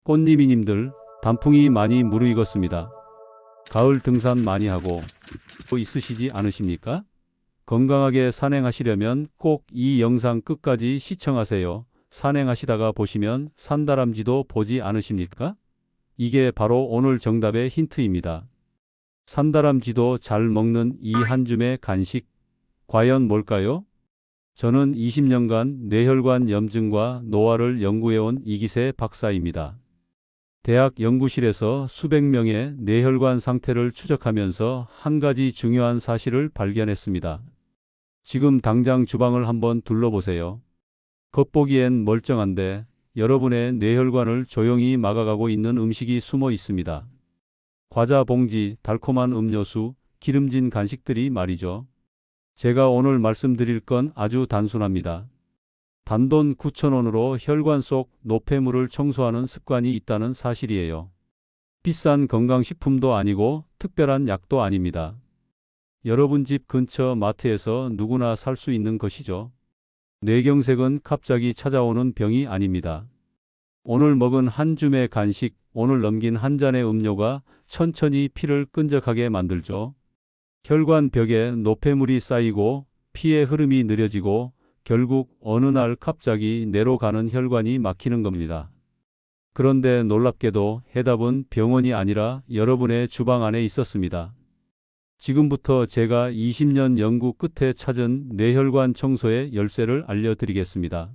꽃님이님들, 단풍이 많이 무르익었습니다. 가을 등산 많이 하고 또 있으시지 않으십니까? 건강하게 산행하시려면 꼭 이 영상 끝까지 시청하세요. 산행하시다가 보시면 산다람쥐도 보지 않으십니까? 이게 바로 오늘 정답의 힌트입니다. 산다람쥐도 잘 먹는 이 한 줌의 간식, 과연 뭘까요? 저는 20년간 뇌혈관 염증과 노화를 연구해온 이기세 박사입니다. 대학 연구실에서 수백 명의 뇌혈관 상태를 추적하면서 한 가지 중요한 사실을 발견했습니다. 지금 당장 주방을 한번 둘러보세요. 겉보기엔 멀쩡한데 여러분의 뇌혈관을 조용히 막아가고 있는 음식이 숨어 있습니다. 과자 봉지, 달콤한 음료수, 기름진 간식들이 말이죠. 제가 오늘 말씀드릴 건 아주 단순합니다. 단돈 9,000원으로 혈관 속 노폐물을 청소하는 습관이 있다는 사실이에요. 비싼 건강식품도 아니고 특별한 약도 아닙니다. 여러분 집 근처 마트에서 누구나 살 수 있는 것이죠. 뇌경색은 갑자기 찾아오는 병이 아닙니다. 오늘 먹은 한 줌의 간식, 오늘 넘긴 한 잔의 음료가 천천히 피를 끈적하게 만들죠. 혈관 벽에 노폐물이 쌓이고 피의 흐름이 느려지고 결국 어느 날 갑자기 뇌로 가는 혈관이 막히는 겁니다. 그런데 놀랍게도 해답은 병원이 아니라 여러분의 주방 안에 있었습니다. 지금부터 제가 20년 연구 끝에 찾은 뇌혈관 청소의 열쇠를 알려드리겠습니다.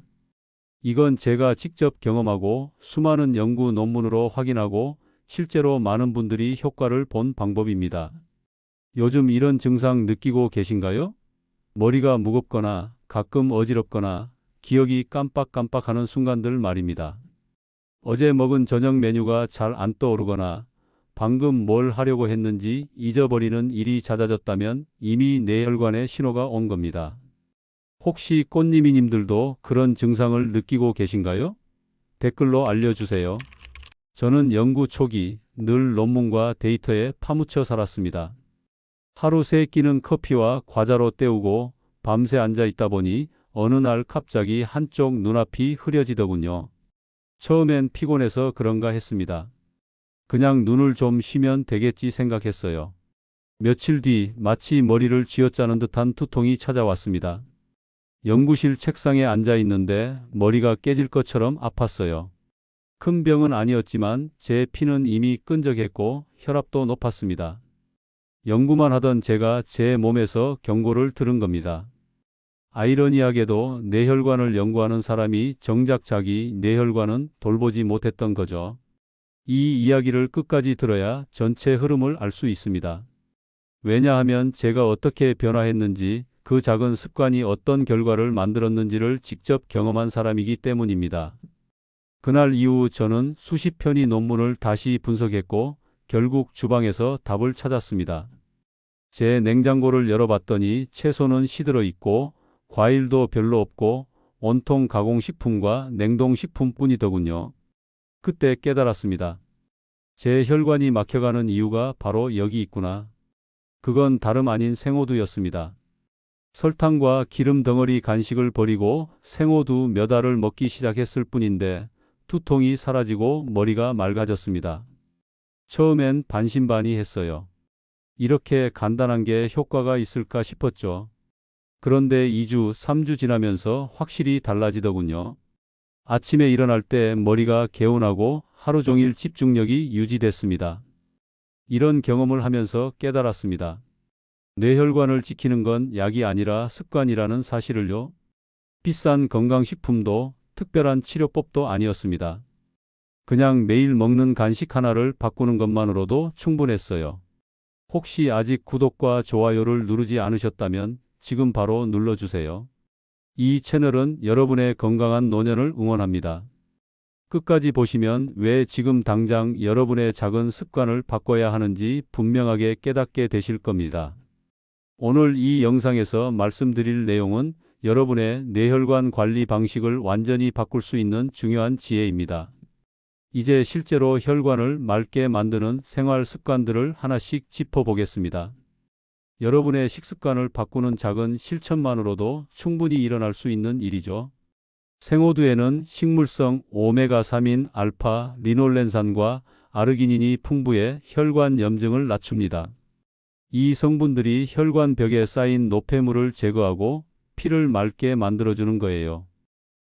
이건 제가 직접 경험하고 수많은 연구 논문으로 확인하고 실제로 많은 분들이 효과를 본 방법입니다. 요즘 이런 증상 느끼고 계신가요? 머리가 무겁거나 가끔 어지럽거나 기억이 깜빡깜빡하는 순간들 말입니다. 어제 먹은 저녁 메뉴가 잘 안 떠오르거나 방금 뭘 하려고 했는지 잊어버리는 일이 잦아졌다면 이미 뇌혈관에 신호가 온 겁니다. 혹시 꽃님이님들도 그런 증상을 느끼고 계신가요? 댓글로 알려주세요. 저는 연구 초기 늘 논문과 데이터에 파묻혀 살았습니다. 하루 3끼는 커피와 과자로 때우고 밤새 앉아 있다 보니 어느 날 갑자기 한쪽 눈앞이 흐려지더군요. 처음엔 피곤해서 그런가 했습니다. 그냥 눈을 좀 쉬면 되겠지 생각했어요. 며칠 뒤 마치 머리를 쥐어짜는 듯한 두통이 찾아왔습니다. 연구실 책상에 앉아 있는데 머리가 깨질 것처럼 아팠어요. 큰 병은 아니었지만 제 피는 이미 끈적했고 혈압도 높았습니다. 연구만 하던 제가 제 몸에서 경고를 들은 겁니다. 아이러니하게도 뇌혈관을 연구하는 사람이 정작 자기 뇌혈관은 돌보지 못했던 거죠. 이 이야기를 끝까지 들어야 전체 흐름을 알 수 있습니다. 왜냐하면 제가 어떻게 변화했는지 그 작은 습관이 어떤 결과를 만들었는지를 직접 경험한 사람이기 때문입니다. 그날 이후 저는 수십 편의 논문을 다시 분석했고 결국 주방에서 답을 찾았습니다. 제 냉장고를 열어봤더니 채소는 시들어 있고 과일도 별로 없고 온통 가공식품과 냉동식품뿐이더군요. 그때 깨달았습니다. 제 혈관이 막혀가는 이유가 바로 여기 있구나. 그건 다름 아닌 생호두였습니다. 설탕과 기름 덩어리 간식을 버리고 생호두 몇 알을 먹기 시작했을 뿐인데 두통이 사라지고 머리가 맑아졌습니다. 처음엔 반신반의했어요. 이렇게 간단한 게 효과가 있을까 싶었죠. 그런데 2주, 3주 지나면서 확실히 달라지더군요. 아침에 일어날 때 머리가 개운하고 하루 종일 집중력이 유지됐습니다. 이런 경험을 하면서 깨달았습니다. 뇌혈관을 지키는 건 약이 아니라 습관이라는 사실을요. 비싼 건강식품도 특별한 치료법도 아니었습니다. 그냥 매일 먹는 간식 하나를 바꾸는 것만으로도 충분했어요. 혹시 아직 구독과 좋아요를 누르지 않으셨다면 지금 바로 눌러주세요. 이 채널은 여러분의 건강한 노년을 응원합니다. 끝까지 보시면 왜 지금 당장 여러분의 작은 습관을 바꿔야 하는지 분명하게 깨닫게 되실 겁니다. 오늘 이 영상에서 말씀드릴 내용은 여러분의 뇌혈관 관리 방식을 완전히 바꿀 수 있는 중요한 지혜입니다. 이제 실제로 혈관을 맑게 만드는 생활 습관들을 하나씩 짚어보겠습니다. 여러분의 식습관을 바꾸는 작은 실천만으로도 충분히 일어날 수 있는 일이죠. 생호두에는 식물성 오메가3인 알파 리놀렌산과 아르기닌이 풍부해 혈관 염증을 낮춥니다. 이 성분들이 혈관벽에 쌓인 노폐물을 제거하고 피를 맑게 만들어주는 거예요.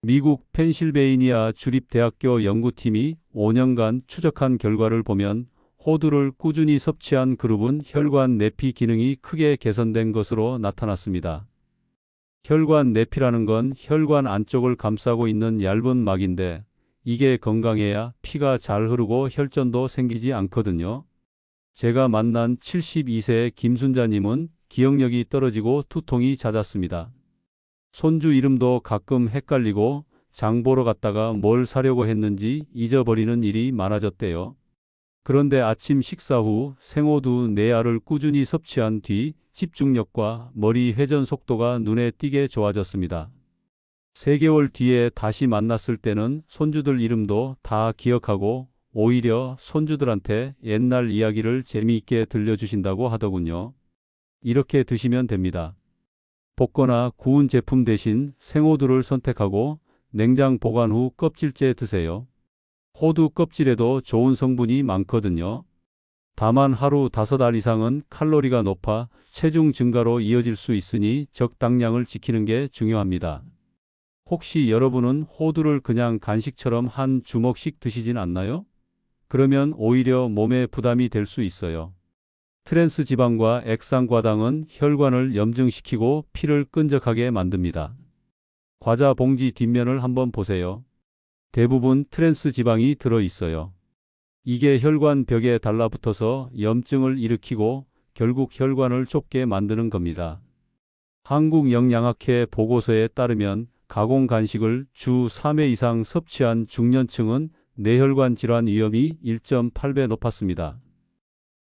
미국 펜실베이니아 주립대학교 연구팀이 5년간 추적한 결과를 보면 호두를 꾸준히 섭취한 그룹은 혈관 내피 기능이 크게 개선된 것으로 나타났습니다. 혈관 내피라는 건 혈관 안쪽을 감싸고 있는 얇은 막인데 이게 건강해야 피가 잘 흐르고 혈전도 생기지 않거든요. 제가 만난 72세 김순자님은 기억력이 떨어지고 두통이 잦았습니다. 손주 이름도 가끔 헷갈리고 장 보러 갔다가 뭘 사려고 했는지 잊어버리는 일이 많아졌대요. 그런데 아침 식사 후 생호두 4알을 꾸준히 섭취한 뒤 집중력과 머리 회전 속도가 눈에 띄게 좋아졌습니다. 3개월 뒤에 다시 만났을 때는 손주들 이름도 다 기억하고 오히려 손주들한테 옛날 이야기를 재미있게 들려주신다고 하더군요. 이렇게 드시면 됩니다. 볶거나 구운 제품 대신 생호두를 선택하고 냉장 보관 후 껍질째 드세요. 호두 껍질에도 좋은 성분이 많거든요. 다만 하루 5알 이상은 칼로리가 높아 체중 증가로 이어질 수 있으니 적당량을 지키는 게 중요합니다. 혹시 여러분은 호두를 그냥 간식처럼 한 주먹씩 드시진 않나요? 그러면 오히려 몸에 부담이 될 수 있어요. 트랜스 지방과 액상과당은 혈관을 염증시키고 피를 끈적하게 만듭니다. 과자 봉지 뒷면을 한번 보세요. 대부분 트랜스 지방이 들어 있어요. 이게 혈관 벽에 달라붙어서 염증을 일으키고 결국 혈관을 좁게 만드는 겁니다. 한국영양학회 보고서에 따르면 가공 간식을 주 3회 이상 섭취한 중년층은 뇌혈관 질환 위험이 1.8배 높았습니다.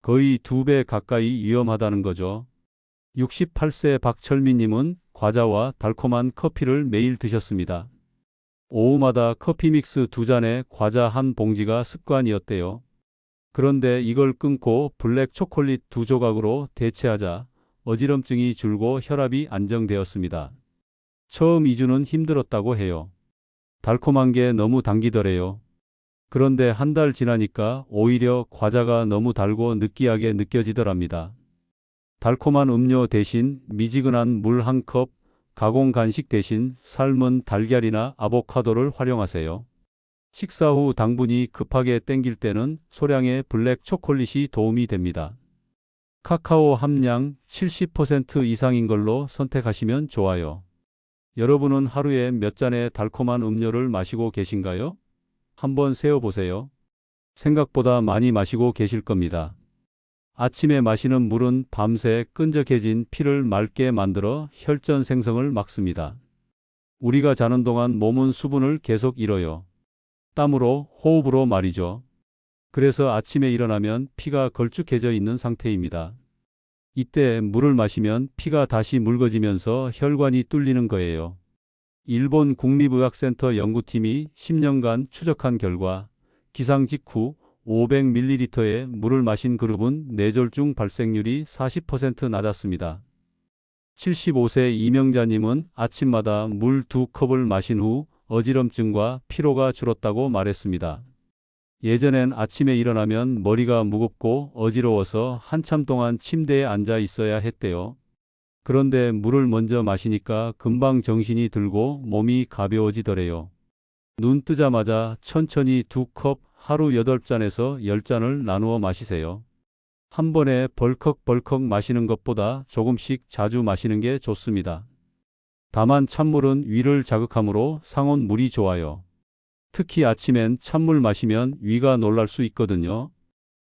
거의 2배 가까이 위험하다는 거죠. 68세 박철민님은 과자와 달콤한 커피를 매일 드셨습니다. 오후마다 커피 믹스 2잔에 과자 한 봉지가 습관이었대요. 그런데 이걸 끊고 블랙 초콜릿 2조각으로 대체하자 어지럼증이 줄고 혈압이 안정되었습니다. 처음 2주는 힘들었다고 해요. 달콤한 게 너무 당기더래요. 그런데 한 달 지나니까 오히려 과자가 너무 달고 느끼하게 느껴지더랍니다. 달콤한 음료 대신 미지근한 물 1컵, 가공 간식 대신 삶은 달걀이나 아보카도를 활용하세요. 식사 후 당분이 급하게 땡길 때는 소량의 블랙 초콜릿이 도움이 됩니다. 카카오 함량 70% 이상인 걸로 선택하시면 좋아요. 여러분은 하루에 몇 잔의 달콤한 음료를 마시고 계신가요? 한번 세어보세요. 생각보다 많이 마시고 계실 겁니다. 아침에 마시는 물은 밤새 끈적해진 피를 맑게 만들어 혈전 생성을 막습니다. 우리가 자는 동안 몸은 수분을 계속 잃어요. 땀으로, 호흡으로 말이죠. 그래서 아침에 일어나면 피가 걸쭉해져 있는 상태입니다. 이때 물을 마시면 피가 다시 묽어지면서 혈관이 뚫리는 거예요. 일본 국립의학센터 연구팀이 10년간 추적한 결과 기상 직후 500ml의 물을 마신 그룹은 뇌졸중 발생률이 40% 낮았습니다. 75세 이명자님은 아침마다 물 2컵을 마신 후 어지럼증과 피로가 줄었다고 말했습니다. 예전엔 아침에 일어나면 머리가 무겁고 어지러워서 한참 동안 침대에 앉아 있어야 했대요. 그런데 물을 먼저 마시니까 금방 정신이 들고 몸이 가벼워지더래요. 눈 뜨자마자 천천히 2컵, 하루 8잔에서 10잔을 나누어 마시세요. 한 번에 벌컥벌컥 마시는 것보다 조금씩 자주 마시는 게 좋습니다. 다만 찬물은 위를 자극하므로 상온 물이 좋아요. 특히 아침엔 찬물 마시면 위가 놀랄 수 있거든요.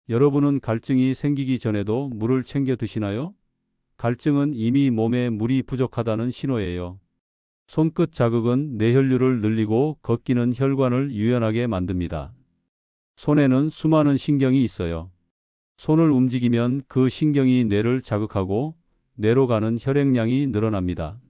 여러분은 갈증이 생기기 전에도 물을 챙겨 드시나요? 갈증은 이미 몸에 물이 부족하다는 신호예요. 손끝 자극은 뇌혈류를 늘리고 걷기는 혈관을 유연하게 만듭니다. 손에는 수많은 신경이 있어요. 손을 움직이면 그 신경이 뇌를 자극하고 뇌로 가는 혈액량이 늘어납니다.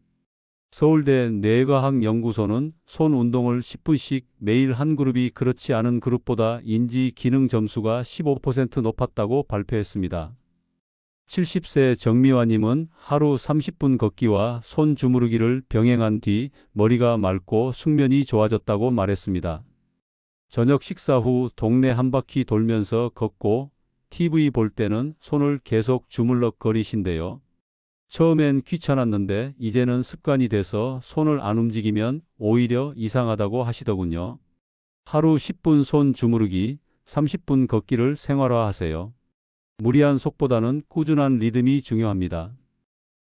서울대 뇌과학연구소는 손 운동을 10분씩 매일 한 그룹이 그렇지 않은 그룹보다 인지 기능 점수가 15% 높았다고 발표했습니다. 70세 정미화님은 하루 30분 걷기와 손 주무르기를 병행한 뒤 머리가 맑고 숙면이 좋아졌다고 말했습니다. 저녁 식사 후 동네 한 바퀴 돌면서 걷고 TV 볼 때는 손을 계속 주물럭거리신대요. 처음엔 귀찮았는데 이제는 습관이 돼서 손을 안 움직이면 오히려 이상하다고 하시더군요. 하루 10분 손 주무르기, 30분 걷기를 생활화하세요. 무리한 속보다는 꾸준한 리듬이 중요합니다.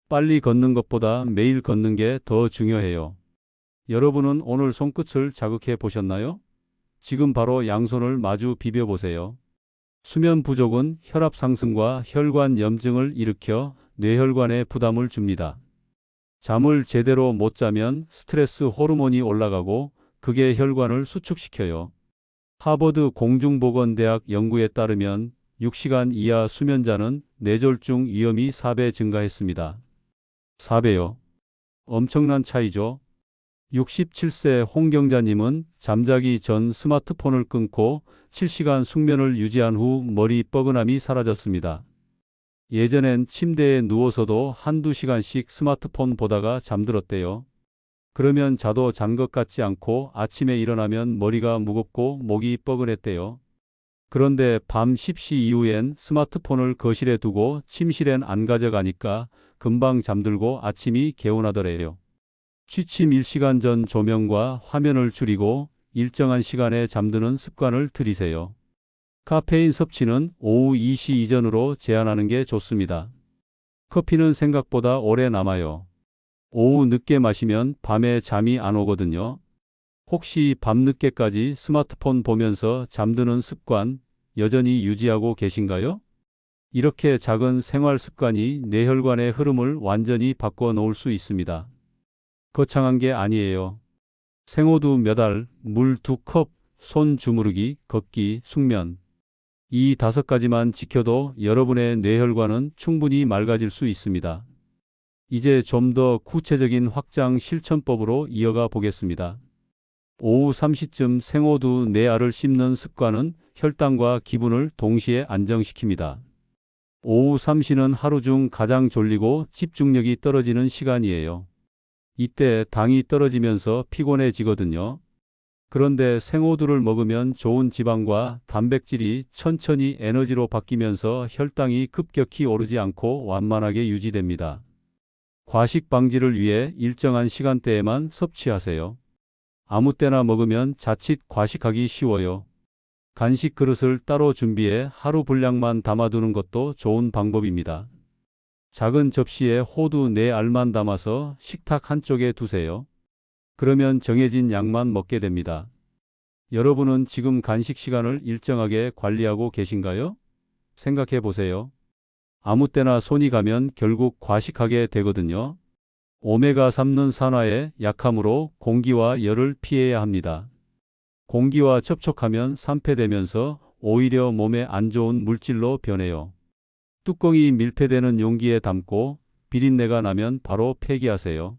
빨리 걷는 것보다 매일 걷는 게 더 중요해요. 여러분은 오늘 손끝을 자극해 보셨나요? 지금 바로 양손을 마주 비벼 보세요. 수면 부족은 혈압 상승과 혈관 염증을 일으켜 뇌혈관에 부담을 줍니다. 잠을 제대로 못 자면 스트레스 호르몬이 올라가고 그게 혈관을 수축시켜요. 하버드 공중보건대학 연구에 따르면 6시간 이하 수면자는 뇌졸중 위험이 4배 증가했습니다. 4배요. 엄청난 차이죠. 67세 홍경자님은 잠자기 전 스마트폰을 끊고 7시간 숙면을 유지한 후 머리 뻐근함이 사라졌습니다. 예전엔 침대에 누워서도 한두 시간씩 스마트폰 보다가 잠들었대요. 그러면 자도 잔 것 같지 않고 아침에 일어나면 머리가 무겁고 목이 뻐근했대요. 그런데 밤 10시 이후엔 스마트폰을 거실에 두고 침실엔 안 가져가니까 금방 잠들고 아침이 개운하더래요. 취침 1시간 전 조명과 화면을 줄이고 일정한 시간에 잠드는 습관을 들이세요. 카페인 섭취는 오후 2시 이전으로 제한하는 게 좋습니다. 커피는 생각보다 오래 남아요. 오후 늦게 마시면 밤에 잠이 안 오거든요. 혹시 밤늦게까지 스마트폰 보면서 잠드는 습관 여전히 유지하고 계신가요? 이렇게 작은 생활 습관이 뇌혈관의 흐름을 완전히 바꿔 놓을 수 있습니다. 거창한 게 아니에요. 생호두 몇 알, 물 2컵, 손 주무르기, 걷기, 숙면. 이 5가지만 지켜도 여러분의 뇌혈관은 충분히 맑아질 수 있습니다. 이제 좀 더 구체적인 확장 실천법으로 이어가 보겠습니다. 오후 3시쯤 생호두 4알을 씹는 습관은 혈당과 기분을 동시에 안정시킵니다. 오후 3시는 하루 중 가장 졸리고 집중력이 떨어지는 시간이에요. 이때 당이 떨어지면서 피곤해지거든요. 그런데 생호두를 먹으면 좋은 지방과 단백질이 천천히 에너지로 바뀌면서 혈당이 급격히 오르지 않고 완만하게 유지됩니다. 과식 방지를 위해 일정한 시간대에만 섭취하세요. 아무 때나 먹으면 자칫 과식하기 쉬워요. 간식 그릇을 따로 준비해 하루 분량만 담아두는 것도 좋은 방법입니다. 작은 접시에 호두 4알만 담아서 식탁 한쪽에 두세요. 그러면 정해진 양만 먹게 됩니다. 여러분은 지금 간식 시간을 일정하게 관리하고 계신가요? 생각해 보세요. 아무 때나 손이 가면 결국 과식하게 되거든요. 오메가3는 산화에 약하므로 공기와 열을 피해야 합니다. 공기와 접촉하면 산패되면서 오히려 몸에 안 좋은 물질로 변해요. 뚜껑이 밀폐되는 용기에 담고 비린내가 나면 바로 폐기하세요.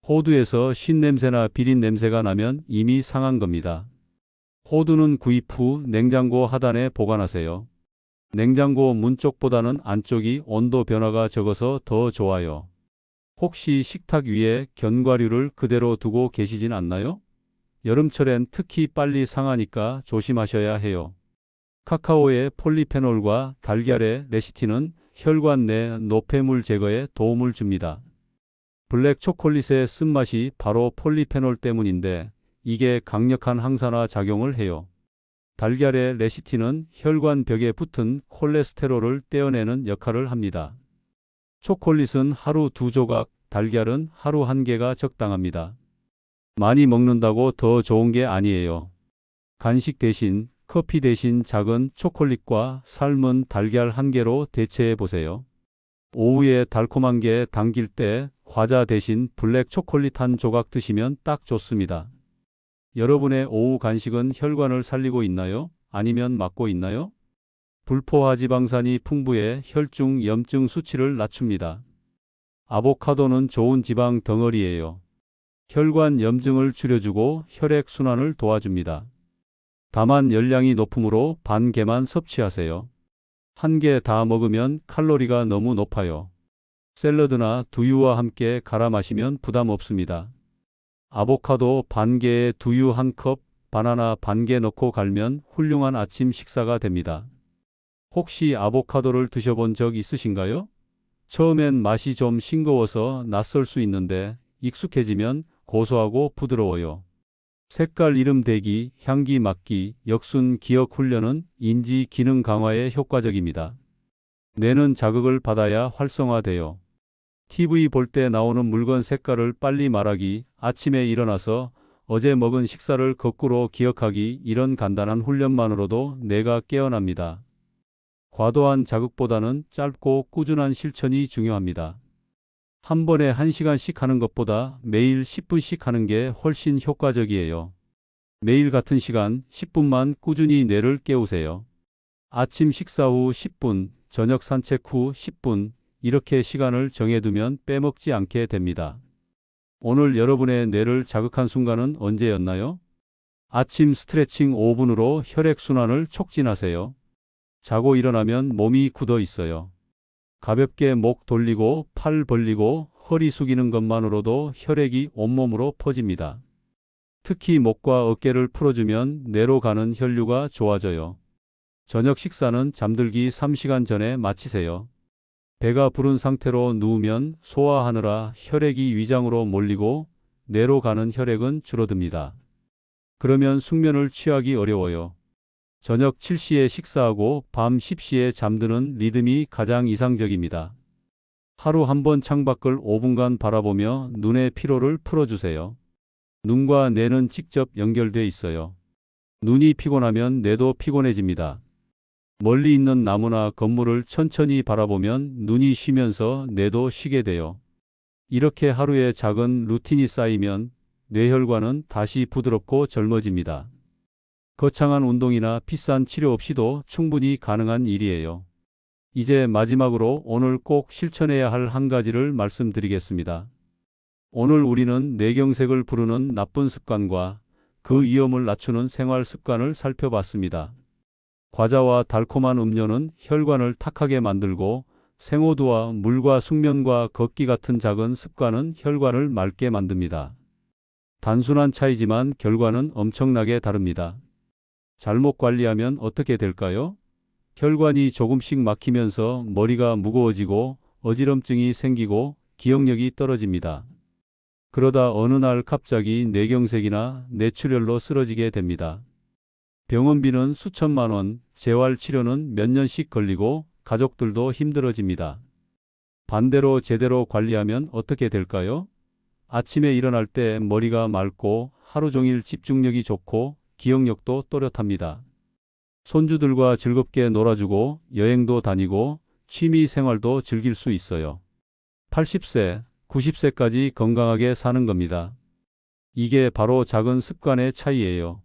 호두에서 신냄새나 비린냄새가 나면 이미 상한 겁니다. 호두는 구입 후 냉장고 하단에 보관하세요. 냉장고 문 쪽보다는 안쪽이 온도 변화가 적어서 더 좋아요. 혹시 식탁 위에 견과류를 그대로 두고 계시진 않나요? 여름철엔 특히 빨리 상하니까 조심하셔야 해요. 카카오의 폴리페놀과 달걀의 레시틴은 혈관 내 노폐물 제거에 도움을 줍니다. 블랙 초콜릿의 쓴맛이 바로 폴리페놀 때문인데 이게 강력한 항산화 작용을 해요. 달걀의 레시틴은 혈관 벽에 붙은 콜레스테롤을 떼어내는 역할을 합니다. 초콜릿은 하루 2조각, 달걀은 하루 1개가 적당합니다. 많이 먹는다고 더 좋은 게 아니에요. 간식 대신, 커피 대신 작은 초콜릿과 삶은 달걀 1개로 대체해 보세요. 오후에 달콤한 게 당길 때 과자 대신 블랙 초콜릿 1조각 드시면 딱 좋습니다. 여러분의 오후 간식은 혈관을 살리고 있나요? 아니면 막고 있나요? 불포화 지방산이 풍부해 혈중 염증 수치를 낮춥니다. 아보카도는 좋은 지방 덩어리예요. 혈관 염증을 줄여주고 혈액 순환을 도와줍니다. 다만 열량이 높으므로 반 개만 섭취하세요. 한 개 다 먹으면 칼로리가 너무 높아요. 샐러드나 두유와 함께 갈아 마시면 부담 없습니다. 아보카도 반 개에 두유 한 컵, 바나나 반 개 넣고 갈면 훌륭한 아침 식사가 됩니다. 혹시 아보카도를 드셔본 적 있으신가요? 처음엔 맛이 좀 싱거워서 낯설 수 있는데 익숙해지면 고소하고 부드러워요. 색깔 이름 대기, 향기 맡기, 역순 기억 훈련은 인지 기능 강화에 효과적입니다. 뇌는 자극을 받아야 활성화돼요. TV 볼 때 나오는 물건 색깔을 빨리 말하기, 아침에 일어나서 어제 먹은 식사를 거꾸로 기억하기, 이런 간단한 훈련만으로도 뇌가 깨어납니다. 과도한 자극보다는 짧고 꾸준한 실천이 중요합니다. 한 번에 1시간씩 하는 것보다 매일 10분씩 하는 게 훨씬 효과적이에요. 매일 같은 시간 10분만 꾸준히 뇌를 깨우세요. 아침 식사 후 10분, 저녁 산책 후 10분, 이렇게 시간을 정해두면 빼먹지 않게 됩니다. 오늘 여러분의 뇌를 자극한 순간은 언제였나요? 아침 스트레칭 5분으로 혈액순환을 촉진하세요. 자고 일어나면 몸이 굳어 있어요. 가볍게 목 돌리고 팔 벌리고 허리 숙이는 것만으로도 혈액이 온몸으로 퍼집니다. 특히 목과 어깨를 풀어주면 뇌로 가는 혈류가 좋아져요. 저녁 식사는 잠들기 3시간 전에 마치세요. 배가 부른 상태로 누우면 소화하느라 혈액이 위장으로 몰리고 뇌로 가는 혈액은 줄어듭니다. 그러면 숙면을 취하기 어려워요. 저녁 7시에 식사하고 밤 10시에 잠드는 리듬이 가장 이상적입니다. 하루 한 번 창밖을 5분간 바라보며 눈의 피로를 풀어주세요. 눈과 뇌는 직접 연결돼 있어요. 눈이 피곤하면 뇌도 피곤해집니다. 멀리 있는 나무나 건물을 천천히 바라보면 눈이 쉬면서 뇌도 쉬게 돼요. 이렇게 하루에 작은 루틴이 쌓이면 뇌혈관은 다시 부드럽고 젊어집니다. 거창한 운동이나 비싼 치료 없이도 충분히 가능한 일이에요. 이제 마지막으로 오늘 꼭 실천해야 할 한 가지를 말씀드리겠습니다. 오늘 우리는 뇌경색을 부르는 나쁜 습관과 그 위험을 낮추는 생활 습관을 살펴봤습니다. 과자와 달콤한 음료는 혈관을 탁하게 만들고 생호두와 물과 숙면과 걷기 같은 작은 습관은 혈관을 맑게 만듭니다. 단순한 차이지만 결과는 엄청나게 다릅니다. 잘못 관리하면 어떻게 될까요? 혈관이 조금씩 막히면서 머리가 무거워지고 어지럼증이 생기고 기억력이 떨어집니다. 그러다 어느 날 갑자기 뇌경색이나 뇌출혈로 쓰러지게 됩니다. 병원비는 수천만 원, 재활치료는 몇 년씩 걸리고 가족들도 힘들어집니다. 반대로 제대로 관리하면 어떻게 될까요? 아침에 일어날 때 머리가 맑고 하루 종일 집중력이 좋고 기억력도 또렷합니다. 손주들과 즐겁게 놀아주고 여행도 다니고 취미 생활도 즐길 수 있어요. 80세, 90세까지 건강하게 사는 겁니다. 이게 바로 작은 습관의 차이예요.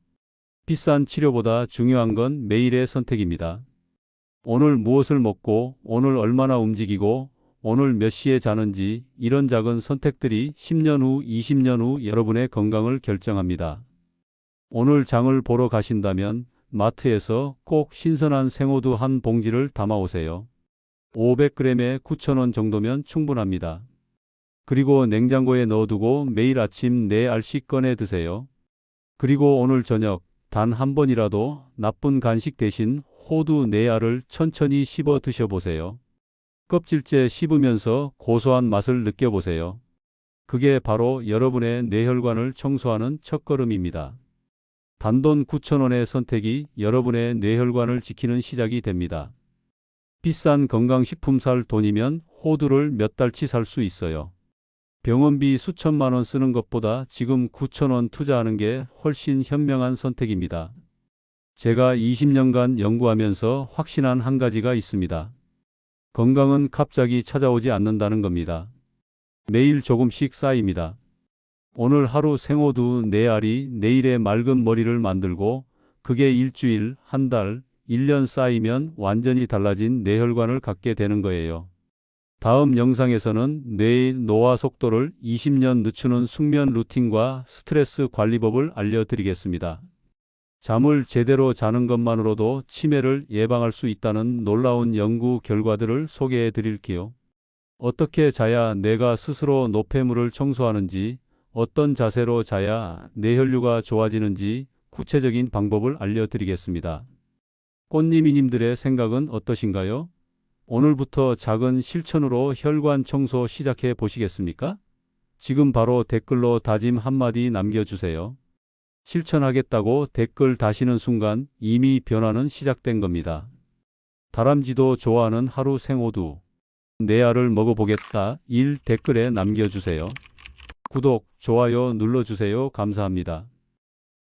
비싼 치료보다 중요한 건 매일의 선택입니다. 오늘 무엇을 먹고, 오늘 얼마나 움직이고, 오늘 몇 시에 자는지, 이런 작은 선택들이 10년 후, 20년 후 여러분의 건강을 결정합니다. 오늘 장을 보러 가신다면 마트에서 꼭 신선한 생호두 한 봉지를 담아오세요. 500g에 9,000원 정도면 충분합니다. 그리고 냉장고에 넣어두고 매일 아침 4알씩 꺼내 드세요. 그리고 오늘 저녁 단 한 번이라도 나쁜 간식 대신 호두 4알을 천천히 씹어 드셔보세요. 껍질째 씹으면서 고소한 맛을 느껴보세요. 그게 바로 여러분의 뇌혈관을 청소하는 첫걸음입니다. 단돈 9,000원의 선택이 여러분의 뇌혈관을 지키는 시작이 됩니다. 비싼 건강식품 살 돈이면 호두를 몇 달치 살 수 있어요. 병원비 수천만 원 쓰는 것보다 지금 9,000원 투자하는 게 훨씬 현명한 선택입니다. 제가 20년간 연구하면서 확신한 한 가지가 있습니다. 건강은 갑자기 찾아오지 않는다는 겁니다. 매일 조금씩 쌓입니다. 오늘 하루 생호두 4알이 내일의 맑은 머리를 만들고 그게 일주일, 한 달, 1년 쌓이면 완전히 달라진 뇌혈관을 갖게 되는 거예요. 다음 영상에서는 뇌의 노화 속도를 20년 늦추는 숙면 루틴과 스트레스 관리법을 알려드리겠습니다. 잠을 제대로 자는 것만으로도 치매를 예방할 수 있다는 놀라운 연구 결과들을 소개해 드릴게요. 어떻게 자야 뇌가 스스로 노폐물을 청소하는지, 어떤 자세로 자야 뇌혈류가 좋아지는지 구체적인 방법을 알려드리겠습니다. 꽃님이님들의 생각은 어떠신가요? 오늘부터 작은 실천으로 혈관 청소 시작해 보시겠습니까? 지금 바로 댓글로 다짐 한마디 남겨주세요. 실천하겠다고 댓글 다시는 순간 이미 변화는 시작된 겁니다. 다람쥐도 좋아하는 하루 생호두. 내 알을 먹어보겠다. 1 댓글에 남겨주세요. 구독, 좋아요 눌러주세요. 감사합니다.